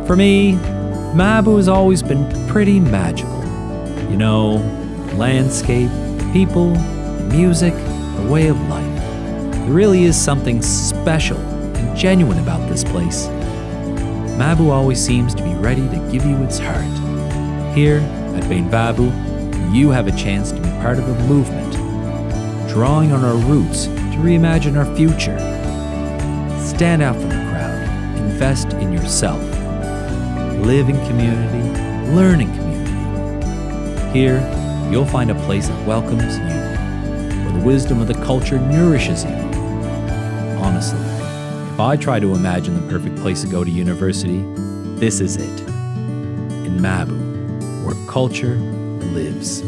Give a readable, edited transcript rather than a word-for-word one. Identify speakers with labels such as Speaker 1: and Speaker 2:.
Speaker 1: For me, Mhàbu has always been pretty magical. You know, landscape, people, music, the way of life. There really is something special and genuine about this place. Mhàbu always seems to be ready to give you its heart. Here at Beinn Mhàbu, you have a chance to be part of a movement, drawing on our roots to reimagine our future. Stand out from the crowd, invest in yourself, live in community, learn in community. Here, you'll find a place that welcomes you, where the wisdom of the culture nourishes you. Honestly, if I try to imagine the perfect place to go to university, this is it. In Mhàbu, where culture lives.